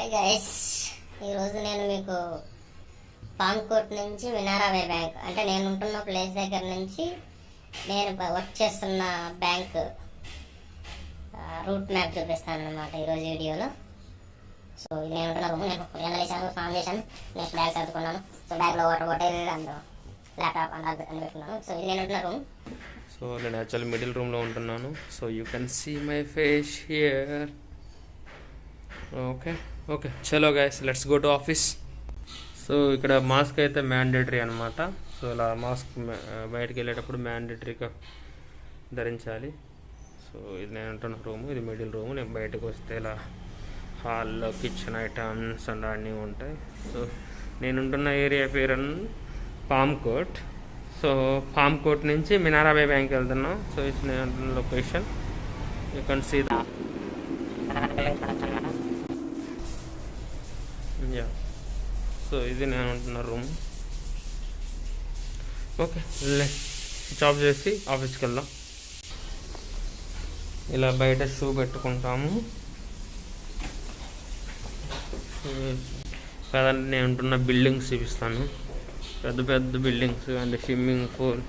Hi guys, ఈరోజు నేను మీకు పాంకోట్ నుంచి వినారా వే బ్యాంక్ అంటే నేను ఉంటున్న ప్లేస్ దగ్గర నుంచి నేను వర్క్ చేస్తున్న బ్యాంక్ రూట్ మ్యాప్ చూపిస్తాను అనమాట ఈరోజు వీడియోలో. సో ఇది నేను ఉంటున్న రూమ్. నేను వెళ్ళలేసాను, స్నానం చేశాను, నెక్స్ట్ బ్యాగ్ సర్దుకున్నాను. సో బ్యాగ్లో వాటర్ బాటిల్ అండ్ ల్యాప్టాప్ అని పెట్టుకున్నాను. సో ఇది నేను ఉంటున్న రూమ్. సో నేను యాక్చువల్లీ మిడిల్ రూమ్లో ఉంటున్నాను. So you can see my face here. Okay చలో guys, let's go to office. So ఇక్కడ మాస్క్ అయితే మ్యాండేటరీ అనమాట. సో ఇలా మాస్క్ బయటకు వెళ్ళేటప్పుడు మ్యాండేటరీగా ధరించాలి. సో ఇది నేను ఉంటున్న రూము, ఇది మిడిల్ రూము. నేను బయటకు వస్తే ఇలా హాల్లో కిచెన్ ఐటమ్స్ అండ్ అన్నీ ఉంటాయి. సో నేను ఉంటున్న ఏరియా పేరు పాంకోట్. సో పాంకోట్ నుంచి మినారా వే బ్యాంక్ వెళ్తున్నాం. సో ఇది నేను ఉంటున్న location. You can see the so ఇది నేను ఉంటున్న రూమ్. ఓకే స్విచ్ ఆఫ్ చేసి ఆఫీస్కి వెళ్దాం. ఇలా బయట షూ పెట్టుకుంటాము. కదండి నేను ఉంటున్న బిల్డింగ్స్ చూపిస్తాను. పెద్ద పెద్ద బిల్డింగ్స్ అండ్ స్విమ్మింగ్ పూల్.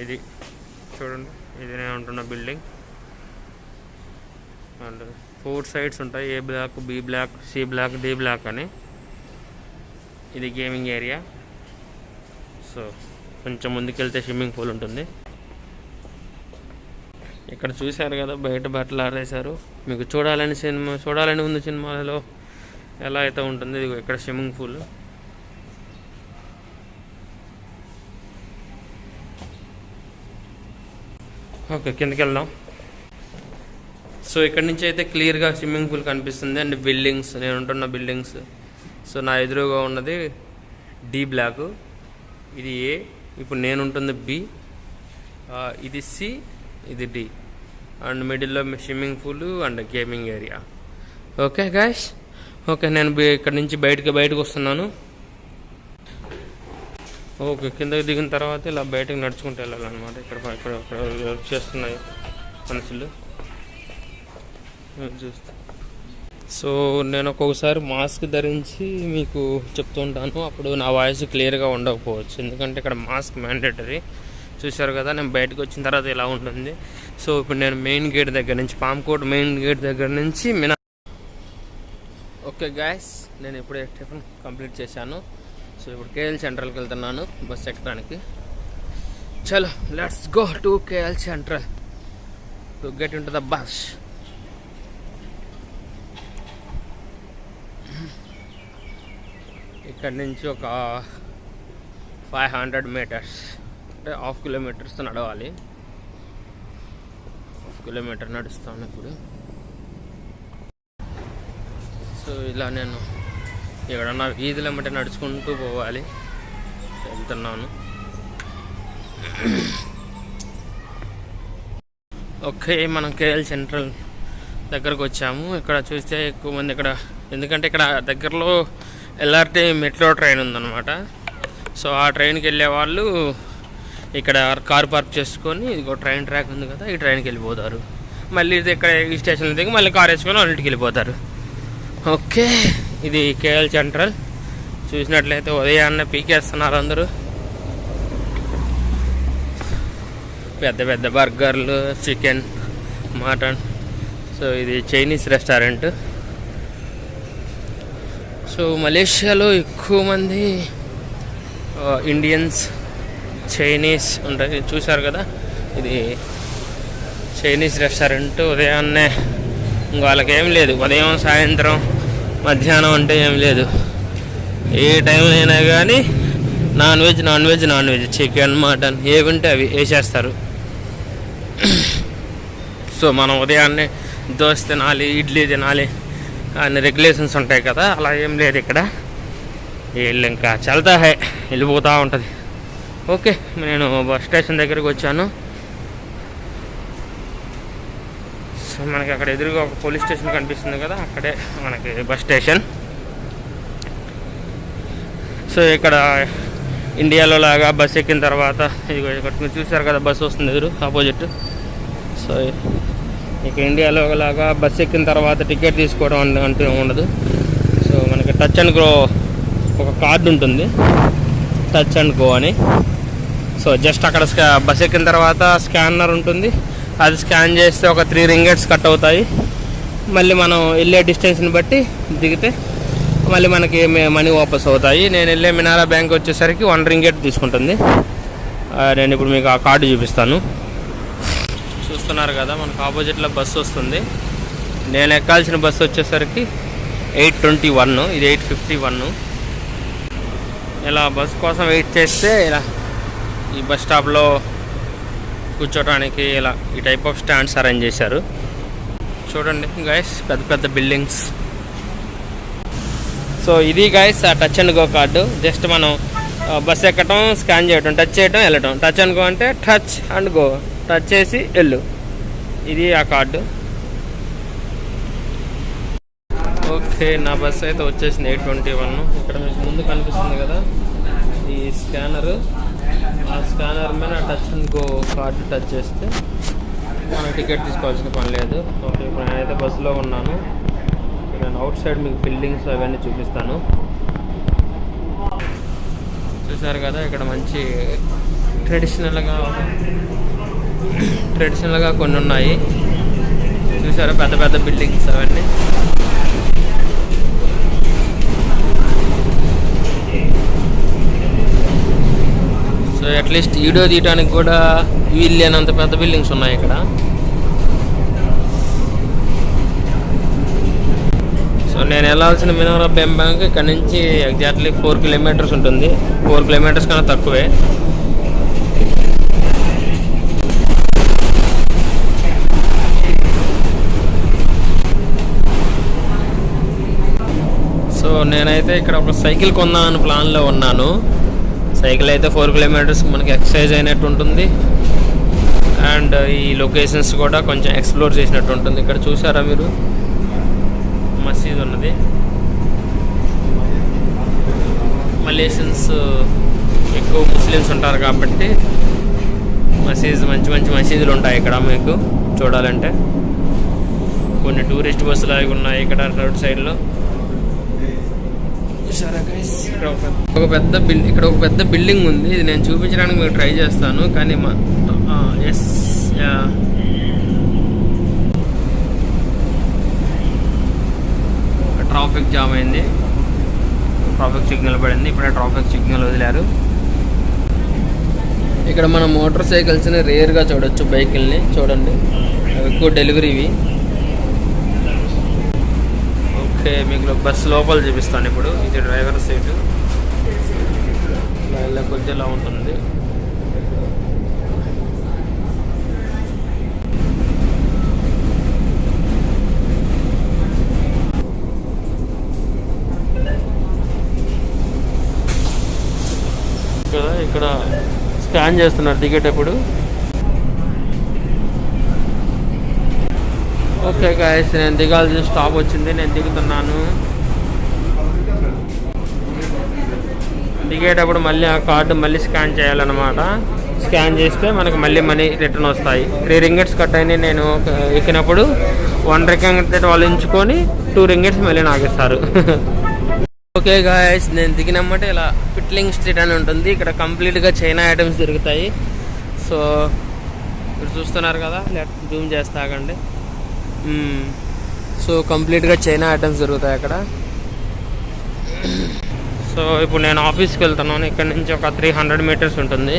ఇది చూడండి, ఇది నేను ఉంటున్న బిల్డింగ్. అండ్ 4 సైడ్స్ ఉంటాయి, A block, B block, C block, D block అని. ఇది గేమింగ్ ఏరియా. సో కొంచెం ముందుకెళ్తే స్విమ్మింగ్ పూల్ ఉంటుంది. ఇక్కడ చూశారు కదా బయట బట్టలు ఆరేశారు. మీకు చూడాలని ఉంది సినిమాలలో ఎలా అయితే ఉంటుంది. ఇది ఇక్కడ స్విమ్మింగ్ పూల్. ఓకే కిందకి వెళ్దాం. సో ఇక్కడ నుంచి అయితే క్లియర్గా స్విమ్మింగ్ పూల్ కనిపిస్తుంది అండ్ బిల్డింగ్స్, నేను ఉంటున్న బిల్డింగ్స్. సో నా ఎదురుగా ఉన్నది డి బ్లాక్, ఇది ఏ, ఇప్పుడు నేను ఉంటుంది బి, ఇది సి, ఇది డి, అండ్ మిడిల్లో swimming pool and gaming area. Okay guys, okay నేను ఇక్కడ నుంచి బయటకు వస్తున్నాను. ఓకే కిందకి దిగిన తర్వాత ఇలా బయటకు నడుచుకుంటూ వెళ్ళాలన్నమాట. ఇక్కడ వర్క్ చేస్తున్నాయి మనుషులు చూస్తా. సో నేను ఒక్కొక్కసారి మాస్క్ ధరించి మీకు చెప్తూ ఉంటాను, అప్పుడు నా వాయిస్ క్లియర్గా ఉండకపోవచ్చు, ఎందుకంటే ఇక్కడ మాస్క్ మ్యాండేటరీ. చూశారు కదా నేను బయటకు వచ్చిన తర్వాత ఇలా ఉంటుంది. సో ఇప్పుడు నేను మెయిన్ గేట్ దగ్గర నుంచి, పాంకోట్ మెయిన్ గేట్ దగ్గర నుంచి ఓకే గాయస్, నేను ఇప్పుడే టిఫిన్ కంప్లీట్ చేశాను. సో ఇప్పుడు కేఎల్ సెంట్రల్కి వెళ్తున్నాను బస్ ఎక్కడానికి. చలో let's go to KL central to get in to the bus. ఇక్కడ నుంచి ఒక 500 మీటర్స్ అంటే 1/2 కిలోమీటర్స్ నడవాలి. 1/2 కిలోమీటర్ నడుస్తాను ఇప్పుడు. సో ఇలా నేను ఎక్కడన్నా వీధిలో మట్టి నడుచుకుంటూ పోవాలి, వెళ్తున్నాను. ఓకే మనం కేఎల్ సెంట్రల్ దగ్గరకు వచ్చాము. ఇక్కడ చూస్తే ఎక్కువ మంది ఇక్కడ, ఎందుకంటే ఇక్కడ దగ్గరలో ఎల్ఆర్టీ మెట్రో ట్రైన్ ఉందన్నమాట. సో ఆ ట్రైన్కి వెళ్ళే వాళ్ళు ఇక్కడ కారు పార్క్ చేసుకొని, ఇదిగో ట్రైన్ ట్రాక్ ఉంది కదా, ఈ ట్రైన్కి వెళ్ళిపోతారు. మళ్ళీ ఇది ఇక్కడ ఈ స్టేషన్లో దిగి మళ్ళీ కారు వేసుకొని వాళ్ళ ఇంటికి వెళ్ళిపోతారు. ఓకే ఇది కేఎల్ సెంట్రల్. చూసినట్లయితే ఉదయాన్నే పీకేస్తున్నారు అందరూ. పెద్ద పెద్ద బర్గర్లు, చికెన్, మటన్. సో ఇది చైనీస్ రెస్టారెంట్. సో మలేషియాలో ఎక్కువ మంది ఇండియన్స్, చైనీస్ ఉంటాయి. చూశారు కదా ఇది చైనీస్ రెస్టారెంట్. ఉదయాన్నే ఇంకా వాళ్ళకి ఏం లేదు, ఉదయం సాయంత్రం మధ్యాహ్నం అంటే ఏం లేదు, ఏ టైం అయినా కానీ నాన్ వెజ్, చికెన్, మటన్ ఏవి అవి వేసేస్తారు. సో మనం ఉదయాన్నే దోశ తినాలి, ఇడ్లీ తినాలి అన్ని రెగ్యులేషన్స్ ఉంటాయి కదా, అలా ఏం లేదు ఇక్కడ. వీళ్ళు ఇంకా చల్తా హై వెళ్ళిపోతూ ఉంటుంది. ఓకే నేను బస్ స్టేషన్ దగ్గరికి వచ్చాను. సో మనకి అక్కడ ఎదురుగా ఒక పోలీస్ స్టేషన్ కనిపిస్తుంది కదా, అక్కడే మనకి బస్ స్టేషన్. సో ఇక్కడ ఇండియాలో లాగా బస్ ఎక్కిన తర్వాత ఇదిగో ఇక్కడ చూసారు కదా బస్సు వస్తుంది ఎదురు ఆపోజిట్. సో ఇక ఇండియాలో లాగా బస్ ఎక్కిన తర్వాత టికెట్ తీసుకోవడం అంటూ ఉండదు. సో మనకి టచ్ అండ్ గో ఒక కార్డు ఉంటుంది, టచ్ అండ్ గో అని. సో జస్ట్ అక్కడ బస్ ఎక్కిన తర్వాత స్కానర్ ఉంటుంది, అది స్కాన్ చేస్తే ఒక 3 రింగెట్స్ కట్ అవుతాయి. మళ్ళీ మనం వెళ్ళే డిస్టెన్స్ని బట్టి దిగితే మళ్ళీ మనకి మనీ వాపస్ అవుతాయి. నేను వెళ్ళే మినారా బ్యాంక్ వచ్చేసరికి 1 రింగెట్ తీసుకుంటుంది. నేను ఇప్పుడు మీకు ఆ కార్డు చూపిస్తాను. చూస్తున్నారు కదా, మనకు ఆపోజిట్లో బస్సు వస్తుంది. నేను ఎక్కాల్సిన బస్సు వచ్చేసరికి 821, ఇది 851. ఇలా బస్ కోసం వెయిట్ చేస్తే ఇలా ఈ బస్ స్టాప్లో కూర్చోడానికి ఇలా ఈ టైప్ ఆఫ్ స్టాండ్స్ అరేంజ్ చేశారు. చూడండి గైస్, పెద్ద పెద్ద బిల్డింగ్స్. సో ఇది గైస్ ఆ touch and go card. Just మనం బస్ ఎక్కటం, స్కాన్ చేయటం, టచ్ చేయటం, వెళ్ళటం. టచ్ అండ్ గో అంటే టచ్ అండ్ గో, టచ్ చేసి వెళ్ళు. ఇది ఆ కార్డు. ఓకే, నా బస్ అయితే వచ్చేసింది 821. ఇక్కడ మీకు ముందు కనిపిస్తుంది కదా ఈ స్కానరు. ఆ స్కానర్ మీద touch and go card touch చేస్తే మనం టికెట్ తీసుకోవాల్సిన పని లేదు. ఓకే, ఇప్పుడు నేనైతే బస్సులో ఉన్నాను. నేను అవుట్ సైడ్ మీకు బిల్డింగ్స్ అవన్నీ చూపిస్తాను. చూసారు కదా, ఇక్కడ మంచి ట్రెడిషనల్గా కొన్ని ఉన్నాయి. చూసారా, పెద్ద పెద్ద బిల్డింగ్స్ అవన్నీ. సో అట్లీస్ట్ వీడియో తీయడానికి కూడా వీళ్ళేనంత పెద్ద బిల్డింగ్స్ ఉన్నాయి ఇక్కడ. సో నేను వెళ్ళాల్సిన మినారా బ్యాంక్ ఇక్కడ నుంచి ఎగ్జాక్ట్లీ 4 కిలోమీటర్స్ ఉంటుంది. 4 కిలోమీటర్స్ కన్నా తక్కువే. సో నేనైతే ఇక్కడ ఒక సైకిల్ కొందామని ప్లాన్లో ఉన్నాను. సైకిల్ అయితే 4 కిలోమీటర్స్ మనకి ఎక్సర్సైజ్ అయినట్టు ఉంటుంది, అండ్ ఈ లొకేషన్స్ కూడా కొంచెం ఎక్స్ప్లోర్ చేసినట్టు ఉంటుంది. ఇక్కడ చూసారా మీరు, మసీద్ ఉన్నది. మలేషియన్స్ ఎక్కువ ముస్లిమ్స్ ఉంటారు కాబట్టి మంచి మంచి మసీదులు ఉంటాయి ఇక్కడ మీకు చూడాలంటే. కొన్ని టూరిస్ట్ బస్సులు అవి ఉన్నాయి ఇక్కడ రోడ్ సైడ్లో. చూసారా గైస్, ఇక్కడ ఒక పెద్ద బిల్డింగ్ ఉంది. ఇది నేను చూపించడానికి మీకు ట్రై చేస్తాను, కానీ ట్రాఫిక్ జామ్ అయింది, ట్రాఫిక్ సిగ్నల్ పడింది. ఇప్పుడే ట్రాఫిక్ సిగ్నల్ వదిలారు. ఇక్కడ మనం మోటార్ సైకిల్స్ని రేర్గా చూడొచ్చు, బైకుల్ని చూడండి, అవి ఎక్కువ డెలివరీవి. ఓకే, మీకు బస్ లోపల చూపిస్తాను ఇప్పుడు. ఇది డ్రైవర్ సీటు, కొద్దిగా ఇలా ఉంటుంది. ఇక్కడ స్కాన్ చేస్తున్నారు దిగేటప్పుడు. ఓకే గాయస్, నేను దిగాల్సిన స్టాప్ వచ్చింది, నేను దిగుతున్నాను. దిగేటప్పుడు మళ్ళీ ఆ కార్డు మళ్ళీ స్కాన్ చేయాలన్నమాట. స్కాన్ చేస్తే మనకు మళ్ళీ మనీ రిటర్న్ వస్తాయి. 3 రింగెట్స్ కట్ అయినాయి నేను ఎక్కినప్పుడు. 1 రింగెట్ వాళ్ళు ఎంచుకొని 2 రింగెట్స్ మళ్ళీ నాకు ఇస్తారు. ఓకే గాయస్, నేను దిగినమ్మటే ఇలా పిట్లింగ్ స్ట్రీట్ అని ఉంటుంది. ఇక్కడ కంప్లీట్గా చైనా ఐటమ్స్ దొరుకుతాయి. సో మీరు చూస్తున్నారు కదా, జూమ్ చేస్తా ఆగండి. సో కంప్లీట్గా చైనా ఐటమ్స్ దొరుకుతాయి అక్కడ. సో ఇప్పుడు నేను ఆఫీస్కి వెళ్తున్నాను. ఇక్కడ నుంచి ఒక 300 మీటర్స్ ఉంటుంది.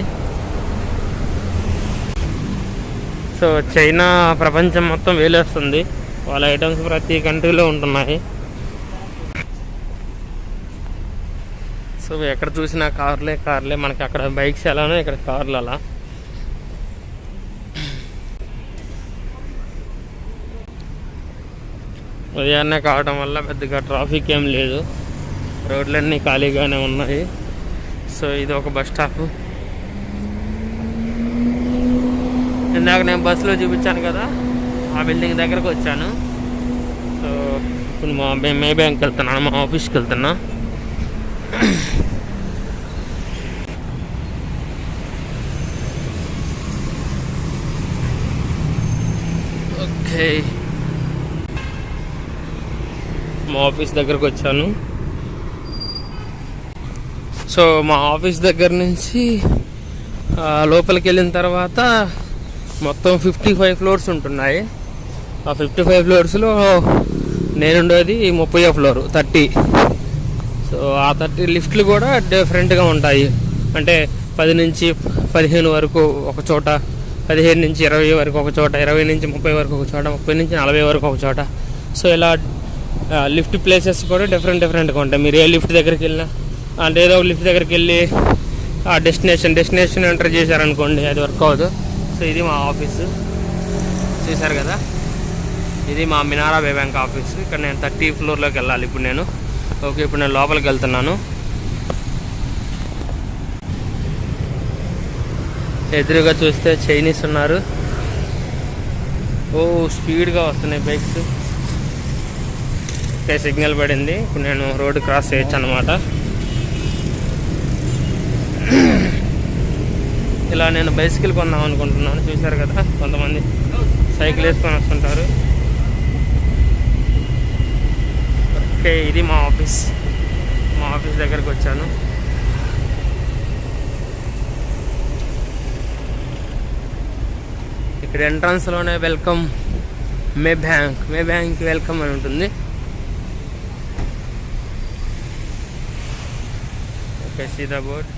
సో చైనా ప్రపంచం మొత్తం వేలేస్తుంది. వాళ్ళ ఐటమ్స్ ప్రతి కంట్రీలో ఉంటున్నాయి. సో ఎక్కడ చూసినా కార్లే. మనకి అక్కడ బైక్స్ ఎలానో ఇక్కడ కార్లు అలా. ఉదయాన్నే కావడం వల్ల పెద్దగా ట్రాఫిక్ ఏం లేదు, రోడ్లన్నీ ఖాళీగానే ఉన్నాయి. సో ఇది ఒక బస్ స్టాప్. ఇందాక నేను బస్సులో చూపించాను కదా, ఆ బిల్డింగ్ దగ్గరకు వచ్చాను. సో ఇప్పుడు మే బ్యాంక్కి వెళ్తున్నాను, మా ఆఫీస్కి వెళ్తున్నా. ఓకే, ఓకే, మా ఆఫీస్ దగ్గరకు వచ్చాను. సో మా ఆఫీస్ దగ్గర నుంచి లోపలికి వెళ్ళిన తర్వాత మొత్తం 55 ఫ్లోర్స్ ఉంటున్నాయి. ఆ 55 ఫ్లోర్స్లో నేనుండేది 30వ ఫ్లోర్ 30. సో ఆ 30 లిఫ్ట్లు కూడా డిఫరెంట్గా ఉంటాయి. అంటే 10 నుంచి 15 వరకు ఒక చోట, 15 నుంచి 20 వరకు ఒక చోట, 20 నుంచి 30 వరకు ఒక చోట, 30 నుంచి 40 వరకు ఒక చోట. సో ఇలా లిఫ్ట్ ప్లేసెస్ కూడా డిఫరెంట్గా ఉంటాయి. మీరు ఏ లిఫ్ట్ దగ్గరికి వెళ్ళినా అంటే ఏదో ఒక లిఫ్ట్ దగ్గరికి వెళ్ళి ఆ డెస్టినేషన్ ఎంటర్ చేశారనుకోండి, అది వర్క్ అవ్వదు. సో ఇది మా ఆఫీసు చూశారు కదా, ఇది మా మినారా బే బ్యాంక్ ఆఫీసు. ఇక్కడ నేను 30 ఫ్లోర్లోకి వెళ్ళాలి ఇప్పుడు నేను. ఓకే, ఇప్పుడు నేను లోపలికి వెళ్తున్నాను. ఎదురుగా చూస్తే చైనీస్ ఉన్నారు. ఓ స్పీడ్గా వస్తున్నాయి బైక్స్. ఓకే, సిగ్నల్ పడింది. ఇప్పుడు నేను రోడ్డు క్రాస్ చేయొచ్చు అనమాట. ఇలా నేను బైసికల్ కొందాం అనుకుంటున్నాను. చూశారు కదా, కొంతమంది సైకిల్ వేసుకొని వస్తుంటారు. ఓకే, ఇది మా ఆఫీస్ దగ్గరికి వచ్చాను. ఇక్కడ ఎంట్రన్స్లోనే వెల్కమ్ మే బ్యాంక్ వెల్కమ్ అని ఉంటుంది. Okay, see the board.